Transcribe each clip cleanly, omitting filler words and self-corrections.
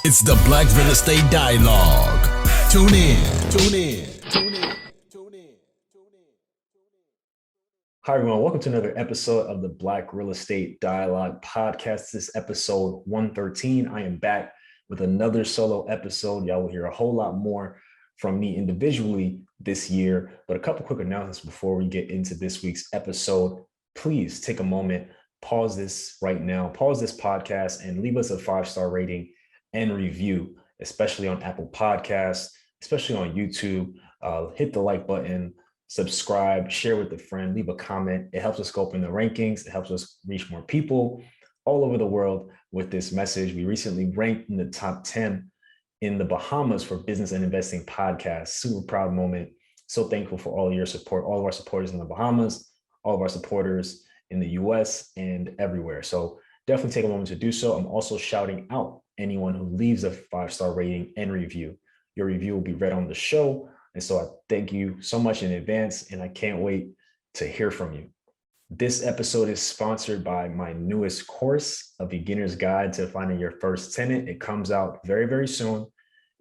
It's the Black Real Estate Dialogue. Tune in. Tune in. Tune in. Tune in. Hi, everyone. Welcome to another episode of the Black Real Estate Dialogue podcast. This is episode 113. I am back with another solo episode. Y'all will hear a whole lot more from me individually this year. But a couple quick announcements before we get into this week's episode. Please take a moment, pause this right now, pause this podcast, and leave us a 5-star rating and review, especially on Apple Podcasts, especially on YouTube. Hit the like button, subscribe, share with a friend, leave a comment. It helps us go up in the rankings. It helps us reach more people all over the world with this message. We recently ranked in the top 10 in the Bahamas for business and investing podcasts. Super proud moment. So thankful for all of your support, all of our supporters in the Bahamas, all of our supporters in the US and everywhere. So definitely take a moment to do so. I'm also shouting out anyone who leaves a 5-star rating and review. Your review will be read on the show. And so I thank you so much in advance, and I can't wait to hear from you. This episode is sponsored by my newest course, A Beginner's Guide to Finding Your First Tenant. It comes out very, very soon.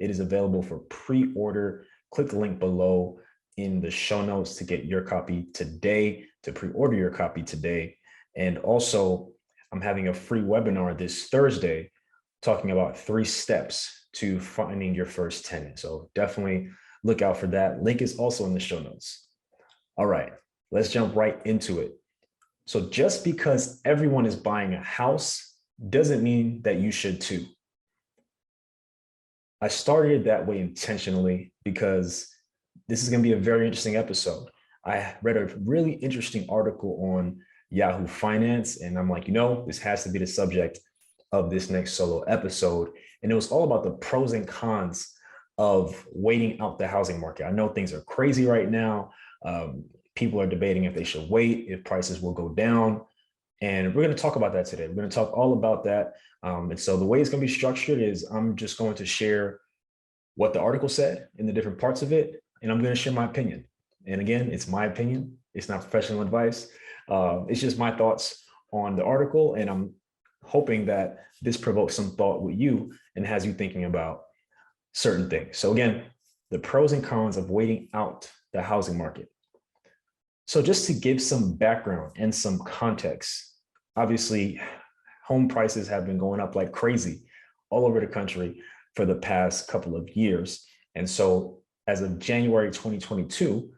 It is available for pre-order. Click the link below in the show notes to get your copy today, to pre-order your copy today. And also, I'm having a free webinar this Thursday talking about 3 steps to finding your first tenant. So definitely look out for that. Link is also in the show notes. All right, let's jump right into it. So just because everyone is buying a house doesn't mean that you should too. I started that way intentionally because this is going to be a very interesting episode. I read a really interesting article on Yahoo Finance, and I'm like, this has to be the subject of this next solo episode. And it was all about the pros and cons of waiting out the housing market. I know things are crazy right now. People are debating if they should wait, if prices will go down. And we're going to talk about that today. We're going to talk all about that. And so the way it's going to be structured is I'm just going to share what the article said in the different parts of it, and I'm going to share my opinion. And again, it's my opinion. It's not professional advice. It's just my thoughts on the article. And I'm hoping that this provokes some thought with you and has you thinking about certain things. So again, the pros and cons of waiting out the housing market. So just to give some background and some context, obviously home prices have been going up like crazy all over the country for the past couple of years. And so as of January 2022,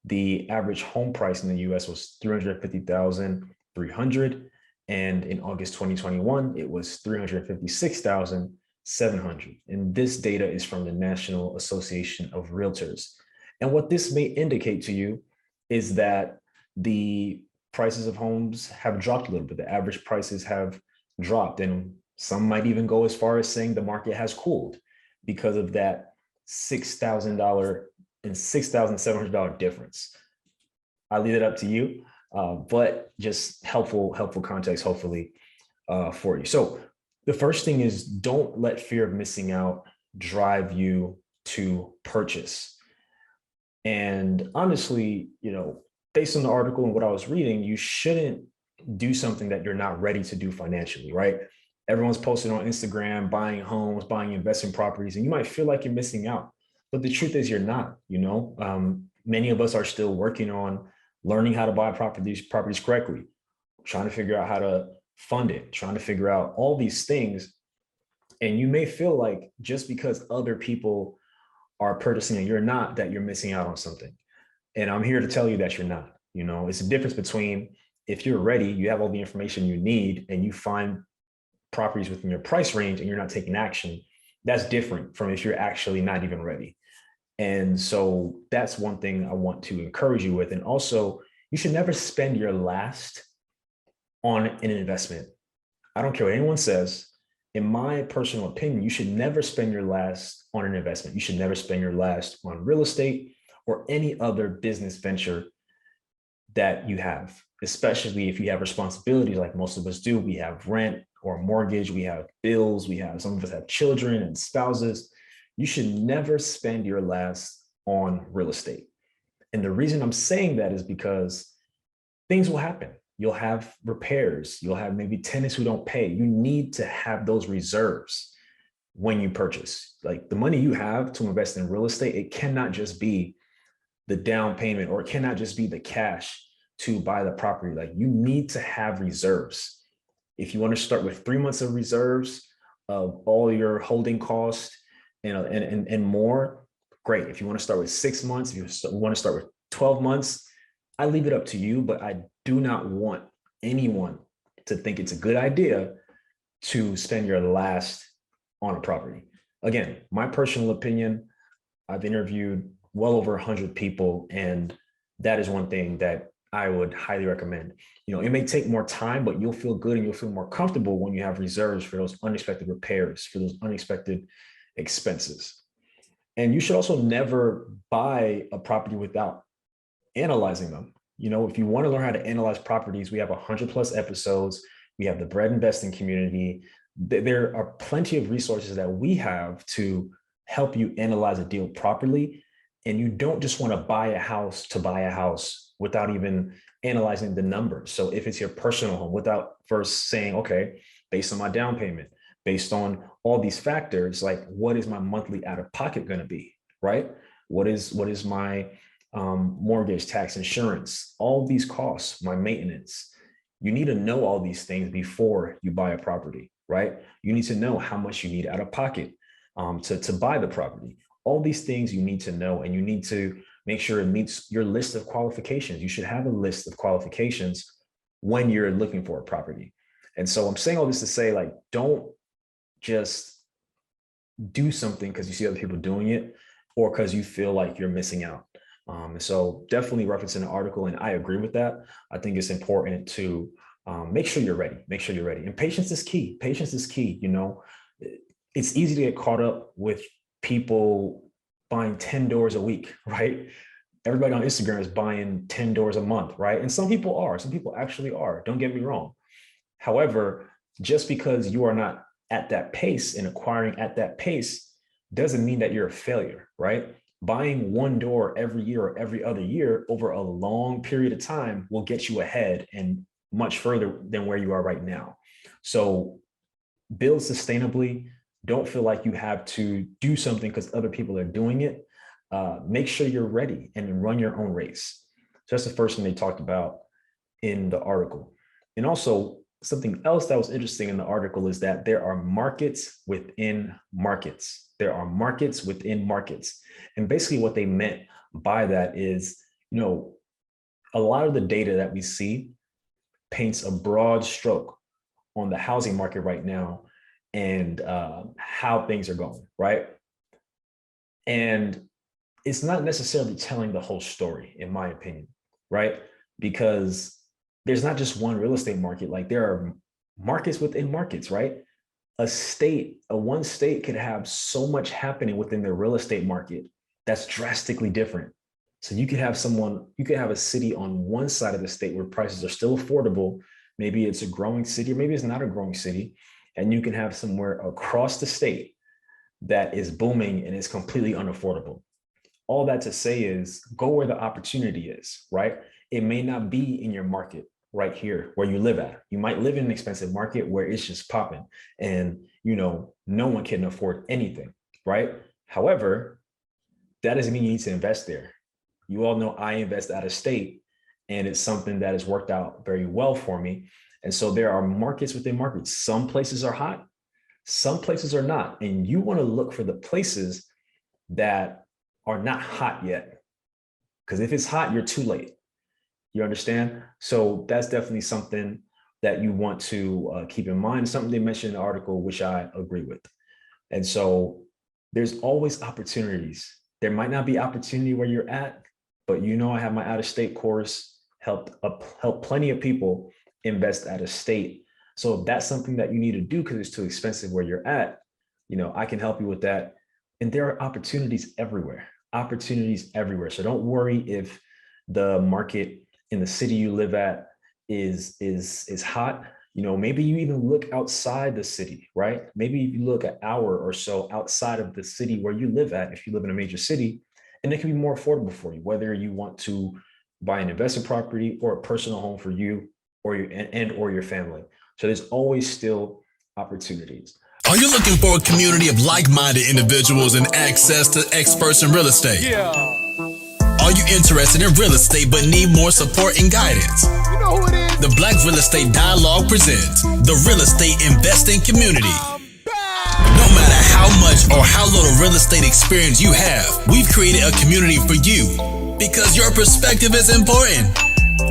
the average home price in the US was $350,300. And in August 2021, it was $356,700. And this data is from the National Association of Realtors. And what this may indicate to you is that the prices of homes have dropped a little bit. The average prices have dropped, and some might even go as far as saying the market has cooled because of that $6,000 and $6,700 difference. I'll leave it up to you. But just helpful context, hopefully, for you. So the first thing is, don't let fear of missing out drive you to purchase. And honestly, based on the article and what I was reading, you shouldn't do something that you're not ready to do financially, right? Everyone's posting on Instagram, buying homes, buying investment properties, and you might feel like you're missing out. But the truth is you're not, many of us are still working on learning how to buy properties correctly, trying to figure out how to fund it, trying to figure out all these things. And you may feel like just because other people are purchasing and you're not, that you're missing out on something. And I'm here to tell you that you're not. It's a difference between if you're ready, you have all the information you need, and you find properties within your price range and you're not taking action. That's different from if you're actually not even ready. And so that's one thing I want to encourage you with. And also, you should never spend your last on an investment. I don't care what anyone says. In my personal opinion, you should never spend your last on an investment. You should never spend your last on real estate or any other business venture that you have, especially if you have responsibilities like most of us do. We have rent or mortgage, we have bills, some of us have children and spouses. You should never spend your last on real estate. And the reason I'm saying that is because things will happen. You'll have repairs. You'll have maybe tenants who don't pay. You need to have those reserves. when you purchase. Like the money you have to invest in real estate, it cannot just be the down payment, or it cannot just be the cash to buy the property. Like you need to have reserves. If you want to start with 3 months of reserves of all your holding costs and more, great. If you want to start with 6 months, if you want to start with 12 months, I leave it up to you, but I do not want anyone to think it's a good idea to spend your last on a property. Again, my personal opinion, I've interviewed well over 100 people, and that is one thing that I would highly recommend. It may take more time, but you'll feel good and you'll feel more comfortable when you have reserves for those unexpected repairs, for those unexpected expenses. And you should also never buy a property without analyzing them. If you want to learn how to analyze properties, we have 100+ episodes. We have the Bread Investing community. There are plenty of resources that we have to help you analyze a deal properly. And you don't just want to buy a house to buy a house without even analyzing the numbers. So if it's your personal home, without first saying, okay, based on my down payment, based on all these factors, like what is my monthly out of pocket going to be, right? What is my mortgage, tax, insurance, all these costs, my maintenance. You need to know all these things before you buy a property, right? You need to know how much you need out of pocket to buy the property. All these things you need to know, and you need to make sure it meets your list of qualifications. You should have a list of qualifications when you're looking for a property. And so I'm saying all this to say, like, don't just do something because you see other people doing it or because you feel like you're missing out. And so definitely referencing the article, and I agree with that. I think it's important to make sure you're ready. Make sure you're ready. And patience is key. Patience is key. It's easy to get caught up with people buying 10 doors a week, right? Everybody on Instagram is buying 10 doors a month, right? And some people actually are, don't get me wrong. However, just because you are not at that pace and acquiring at that pace doesn't mean that you're a failure, right? Buying one door every year or every other year over a long period of time will get you ahead and much further than where you are right now. So build sustainably. Don't feel like you have to do something because other people are doing it. Make sure you're ready and run your own race. So that's the first thing they talked about in the article. And also something else that was interesting in the article is that there are markets within markets. There are markets within markets. And basically what they meant by that is, a lot of the data that we see paints a broad stroke on the housing market right now and how things are going, right? And it's not necessarily telling the whole story, in my opinion, right? Because there's not just one real estate market. Like there are markets within markets, right? One state could have so much happening within the real estate market that's drastically different. So you could have a city on one side of the state where prices are still affordable. Maybe it's a growing city, or maybe it's not a growing city. And you can have somewhere across the state that is booming and is completely unaffordable. All that to say is go where the opportunity is, right? It may not be in your market right here where you live at. You might live in an expensive market where it's just popping and, no one can afford anything, right? However, that doesn't mean you need to invest there. You all know I invest out of state, and it's something that has worked out very well for me. And so there are markets within markets. Some places are hot, some places are not. And you want to look for the places that are not hot yet. Because if it's hot, you're too late. You understand? So that's definitely something that you want to keep in mind. Something they mentioned in the article, which I agree with. And so there's always opportunities. There might not be opportunity where you're at, but I have my out-of-state course, helped plenty of people invest out of state. So if that's something that you need to do because it's too expensive where you're at, I can help you with that. And there are opportunities everywhere. So don't worry if the market in the city you live at is hot. Maybe you even look outside the city, right? Maybe you look an hour or so outside of the city where you live at, if you live in a major city, and it can be more affordable for you, whether you want to buy an investment property or a personal home for you or your family. So there's always still opportunities. Are you looking for a community of like-minded individuals and access to experts in real estate? Yeah. Are you interested in real estate but need more support and guidance? You know who it is? The Black Real Estate Dialogue presents the Real Estate Investing Community. No matter how much or how little real estate experience you have, we've created a community for you because your perspective is important.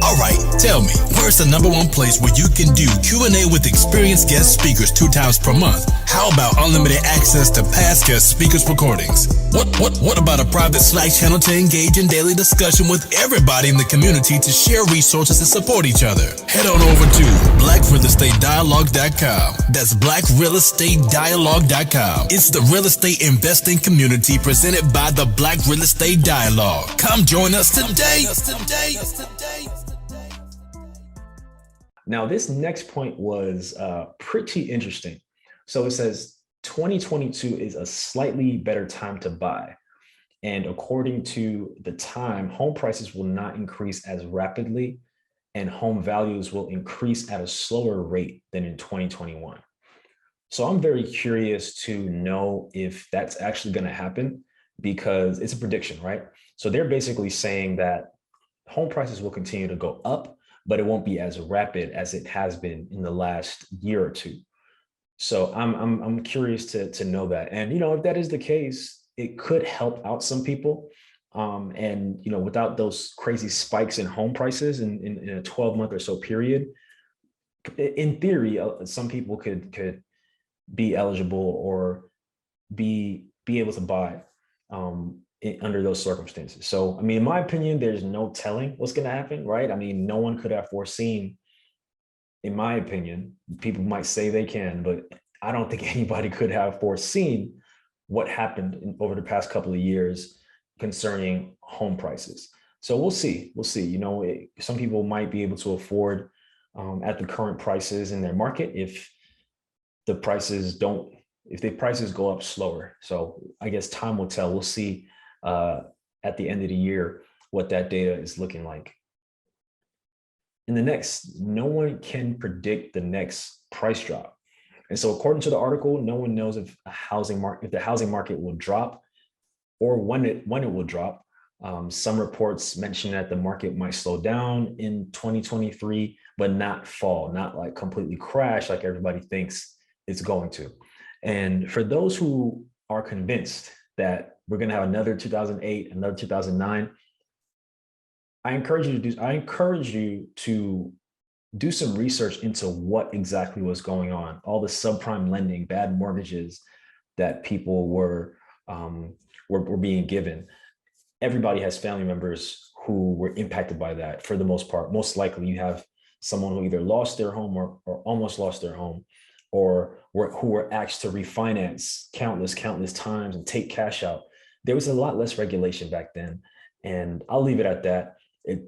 All right, tell me, where's the number one place where you can do Q&A with experienced guest speakers 2 times per month? How about unlimited access to past guest speakers' recordings? What about a private Slack channel to engage in daily discussion with everybody in the community to share resources and support each other? Head on over to blackrealestatedialogue.com. That's blackrealestatedialogue.com. It's the real estate investing community presented by the Black Real Estate Dialogue. Come join us today. Now, this next point was pretty interesting. So it says 2022 is a slightly better time to buy. And according to the time, home prices will not increase as rapidly and home values will increase at a slower rate than in 2021. So I'm very curious to know if that's actually going to happen because it's a prediction, right? So they're basically saying that home prices will continue to go up, but it won't be as rapid as it has been in the last year or two. So I'm curious to know that. And, if that is the case, it could help out some people. And, without those crazy spikes in home prices in a 12-month or so period, in theory, some people could be eligible or be able to buy under those circumstances. So, in my opinion, there's no telling what's going to happen, right? No one could have foreseen, in my opinion, people might say they can, but I don't think anybody could have foreseen what happened over the past couple of years concerning home prices. So we'll see. Some people might be able to afford at the current prices in their market if the prices go up slower. So I guess time will tell. We'll see at the end of the year what that data is looking like. No one can predict the next price drop. And so according to the article, no one knows if the housing market will drop or when it will drop. Some reports mention that the market might slow down in 2023, but not fall, not like completely crash like everybody thinks it's going to. And for those who are convinced that we're going to have another 2008, another 2009, I encourage you to do some research into what exactly was going on, all the subprime lending, bad mortgages that people were being given. Everybody has family members who were impacted by that for the most part. Most likely you have someone who either lost their home or almost lost their home, or who were asked to refinance countless times and take cash out. There was a lot less regulation back then. And I'll leave it at that.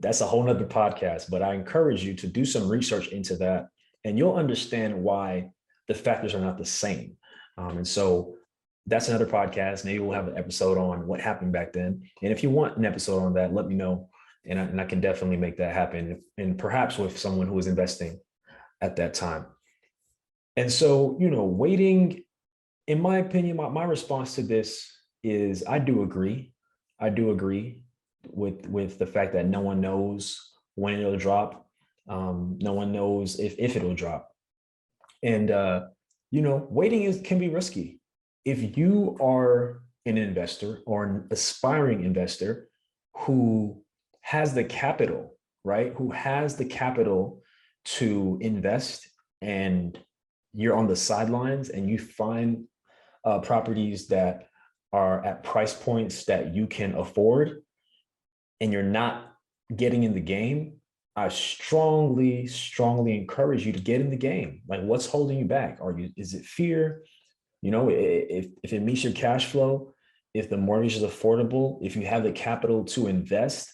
That's a whole nother podcast, but I encourage you to do some research into that and you'll understand why the factors are not the same. And so that's another podcast. Maybe we'll have an episode on what happened back then. And if you want an episode on that, let me know. And I can definitely make that happen, and perhaps with someone who was investing at that time. And so, waiting, in my opinion, my response to this is I do agree with the fact that no one knows when it'll drop. No one knows if it'll drop. And, waiting can be risky. If you are an investor or an aspiring investor who has the capital, right? Who has the capital to invest, and you're on the sidelines and you find properties that are at price points that you can afford and you're not getting in the game, I strongly encourage you to get in the game. Like, what's holding you back? Is it fear? If it meets your cash flow, if the mortgage is affordable, if you have the capital to invest,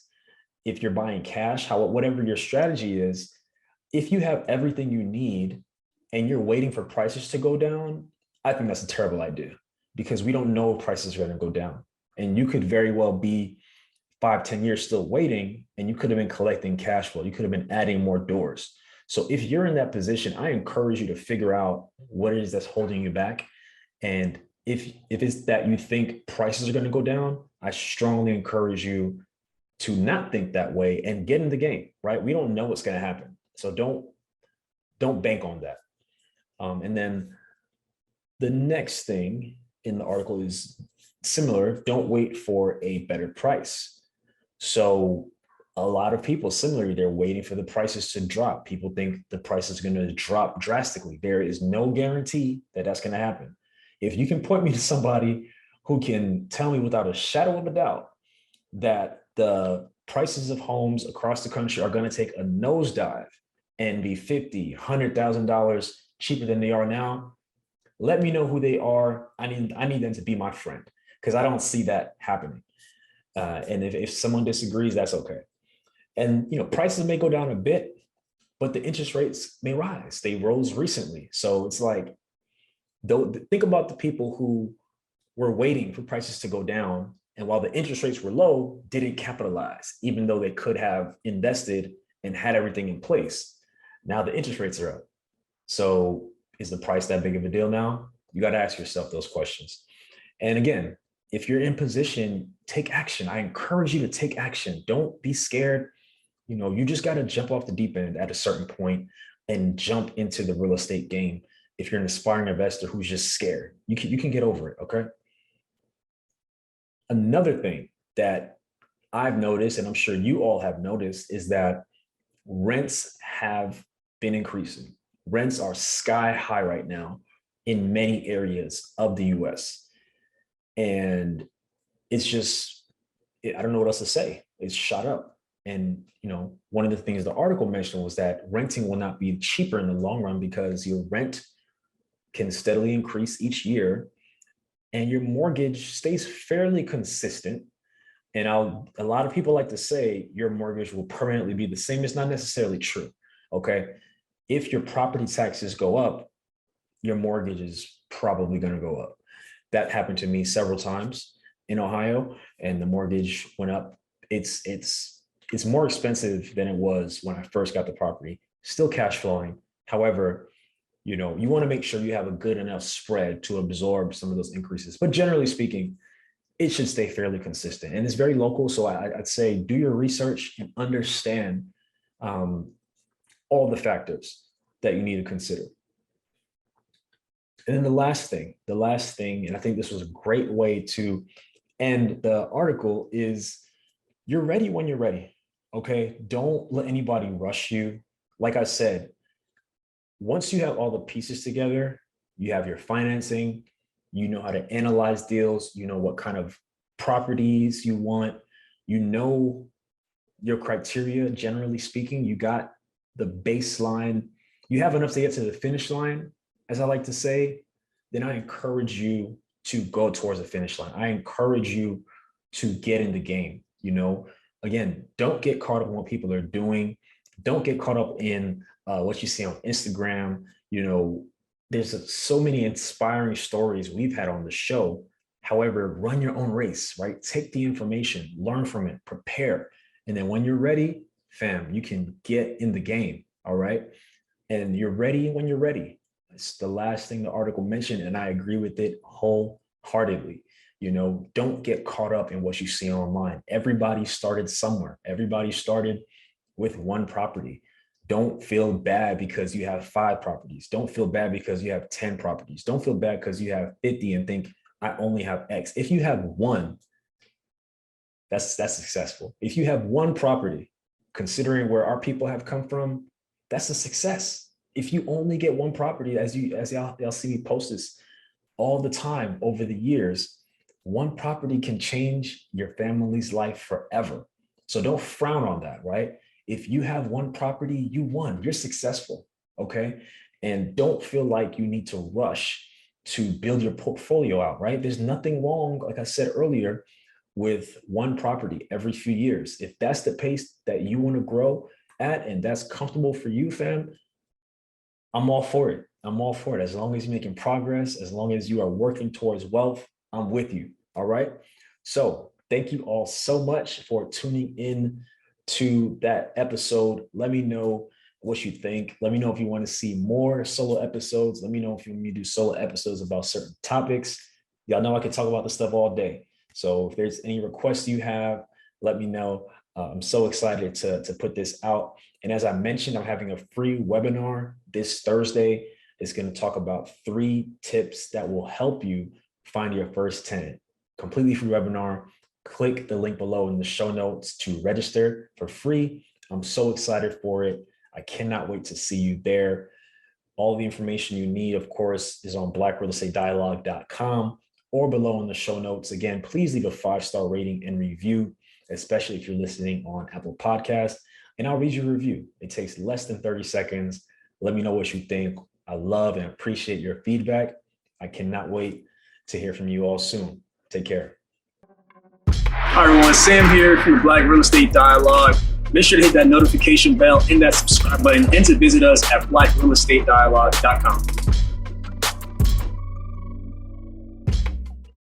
if you're buying cash, whatever your strategy is, if you have everything you need and you're waiting for prices to go down, I think that's a terrible idea, because we don't know if prices are going to go down. And you could very well be 5-10 years still waiting, and you could have been collecting cash flow. You could have been adding more doors. So if you're in that position, I encourage you to figure out what it is that's holding you back And if it's that you think prices are going to go down, I strongly encourage you to not think that way and get in the game, right? We don't know what's going to happen. So don't bank on that. And then the next thing in the article is similar. Don't wait for a better price. So a lot of people, similarly, they're waiting for the prices to drop. People think the price is going to drop drastically. There is no guarantee that that's going to happen. If you can point me to somebody who can tell me without a shadow of a doubt that the prices of homes across the country are going to take a nosedive and be $50,000, $100,000 cheaper than they are now, let me know who they are. I need them to be my friend, because I don't see that happening. And if someone disagrees, that's okay. And prices may go down a bit, but the interest rates may rise. They rose recently. So it's like, think about the people who were waiting for prices to go down, and while the interest rates were low, didn't capitalize, even though they could have invested and had everything in place. Now the interest rates are up. So is the price that big of a deal now? You got to ask yourself those questions. And again, if you're in position, take action. I encourage you to take action. Don't be scared. You just got to jump off the deep end at a certain point and jump into the real estate game. If you're an aspiring investor who's just scared, you can get over it. Okay. Another thing that I've noticed, and I'm sure you all have noticed, is that rents have been increasing. Rents are sky high right now in many areas of the US. And it's just, I don't know what else to say. It's shot up. And, one of the things the article mentioned was that renting will not be cheaper in the long run because your rent can steadily increase each year and your mortgage stays fairly consistent. And a lot of people like to say your mortgage will permanently be the same. It's not necessarily true. Okay. If your property taxes go up, your mortgage is probably going to go up. That happened to me several times in Ohio, and the mortgage went up. It's more expensive than it was when I first got the property. Still cash flowing. However, you want to make sure you have a good enough spread to absorb some of those increases. But generally speaking, it should stay fairly consistent, and it's very local. So I'd say do your research and understand all the factors that you need to consider. And then the last thing, and I think this was a great way to end the article, is you're ready when you're ready. Okay. Don't let anybody rush you. Like I said, once you have all the pieces together, you have your financing, you know how to analyze deals, you know what kind of properties you want, you know your criteria, generally speaking, you got the baseline, you have enough to get to the finish line, as I like to say, then I encourage you to go towards the finish line. I encourage you to get in the game. Again, don't get caught up in what people are doing. Don't get caught up in what you see on Instagram. There's so many inspiring stories we've had on the show. However, run your own race, right? Take the information, learn from it, prepare. And then when you're ready, fam, you can get in the game. All right. And you're ready when you're ready. It's the last thing the article mentioned, and I agree with it wholeheartedly. Don't get caught up in what you see online. Everybody started somewhere. Everybody started with one property. Don't feel bad because you have 5 properties. Don't feel bad because you have 10 properties. Don't feel bad because you have 50 and think I only have X. If you have one, that's successful. If you have one property, considering where our people have come from, that's a success. If you only get one property, as y'all see me post this all the time over the years, one property can change your family's life forever. So don't frown on that, right? If you have one property, you won, you're successful, okay? And don't feel like you need to rush to build your portfolio out, right? There's nothing wrong, like I said earlier, with one property every few years. If that's the pace that you want to grow at and that's comfortable for you, fam, I'm all for it. I'm all for it. As long as you're making progress, as long as you are working towards wealth, I'm with you. All right. So thank you all so much for tuning in to that episode. Let me know what you think. Let me know if you want to see more solo episodes. Let me know if you want me to do solo episodes about certain topics. Y'all know I can talk about this stuff all day. So if there's any requests you have, let me know. I'm so excited to put this out. And as I mentioned, I'm having a free webinar this Thursday. It's going to talk about 3 tips that will help you find your first tenant. Completely free webinar. Click the link below in the show notes to register for free. I'm so excited for it. I cannot wait to see you there. All the information you need, of course, is on blackrealestatedialogue.com or below in the show notes. Again, please leave a 5-star rating and review, especially if you're listening on Apple Podcasts, and I'll read your review. It takes less than 30 seconds. Let me know what you think. I love and appreciate your feedback. I cannot wait to hear from you all soon. Take care. Hi everyone, Sam here from the Black Real Estate Dialogue. Make sure to hit that notification bell and that subscribe button and to visit us at blackrealestatedialogue.com.